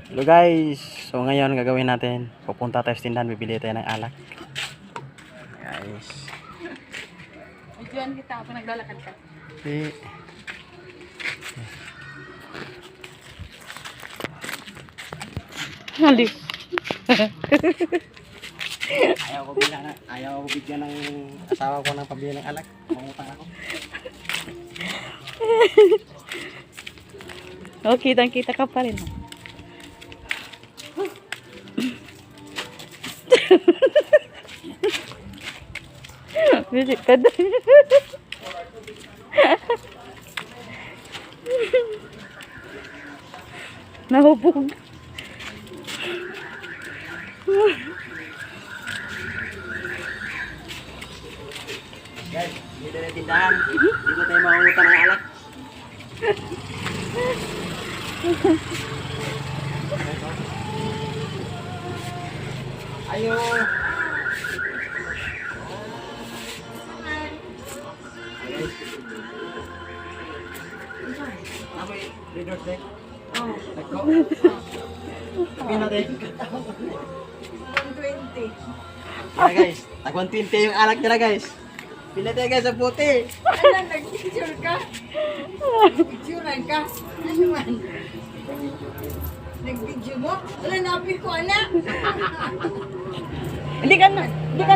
Hello guys, so ngayon gagawin natin, pupunta tayo sa tindahan, bibili tayo ng alak. Guys. Videoan kita ako naglalakad ka. Okay. Halik. Ayaw ko bigyan ng asawa ko ng pabili ng alak. Mangutang ako. Oh, kitang-kita ka pa rin. Visit ka doon. Nahubog. Guys, dito na tindahan. Dito tayo mangutang ng alak. Ayo. Apa reader deh? Oh, nako. Pila deh? 120. Ya guys, tag 120 yung alak nila guys. Pila tayo guys sa puti. Ano, nag-picture ka? Nag-picturean ka? Ano man? Nag-video mo? Wala napil ko, anak. Hindi ka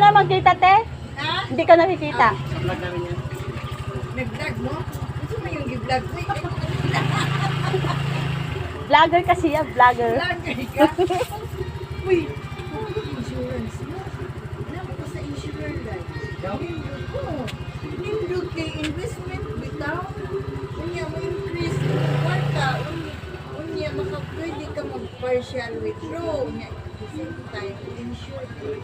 na makita, te? Ha? Hindi ka nakikita. Sa vlog namin yan. Nag-vlog mo? Gusto mo yung i-vlog mo? Vlogger kasi yan, vlogger. Vlogger ka? Uy, insurance mo. Alam mo sa insurance guys. Oo. Nindot kay investment bitaw. Unya mo increase kwarta. Unya pwede ka mag-partial withdraw. Unya, at the same time, insure ka.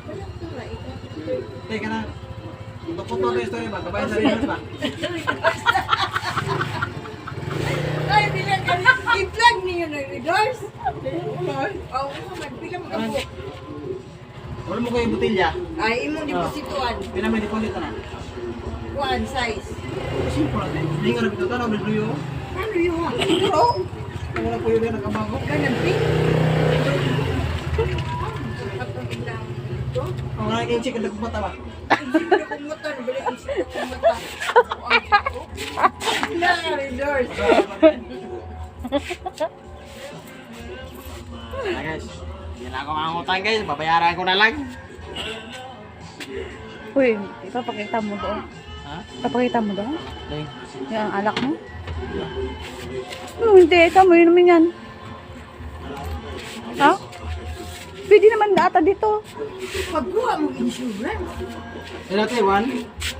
Walang tura, ikaw. Teka na. Tuputo na yung story ba? Kabayan sa readers ba? Ay, bilang ka i-vlog niyo na readers. Oo, magbilang mag-abok. Wala mo kayo butilya? Ay, imong deposituan. Pila may deposit na? One size. Simple natin. Hindi nga nabito na, nabito yun. Ano yun? Ito? Wala po yun yung nakabago. Ganang pink? Atong ilang ito? Ang mga naging chicken nagpapata ba? Hindi ko kumutan. Balik ang sila kumata. Wala nga readers. Nah guys, hindi na ako mangutang guys. Babayaran ko na lang. Uy, ipapakita mo doon. Ha? Ipapakita mo doon? Ling. Yung alak mo? Hindi, ikaw mo yun naman yan. Ha? Pwede naman ata dito. Pagkuha mong insurance. Ilan tayo?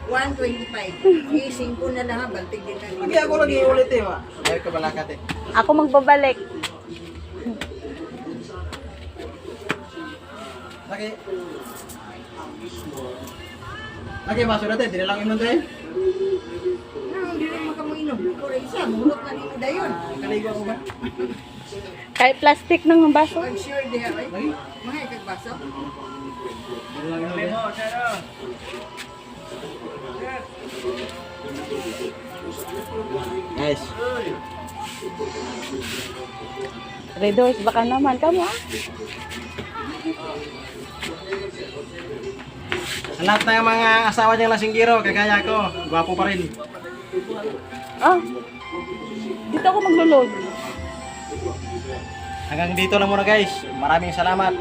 125. Ising ko na lang ha. Baltig din na. Lagi ako lagi ulit eh. Ayaw ka balakat eh. Ako magbabalik. Lagi. Lagi ba? Sulat eh. Di na lang iman tayo. Hindi rin makamuinom. Kura isa. Mulot na nito dayon. Kaligo ako ba? Kahit plastic ng baso. Pag sure diha. Ay, Lagi. mga ikagbaso. Di na lang iman tayo. Guys. Redors, baka naman. Kamu ah. Sa lahat ng mga asawa niyang lasinggiro, kagaya ko, gwapo pa rin. Ah. Dito ako maglo-load. Hanggang dito lang muna guys. Maraming salamat.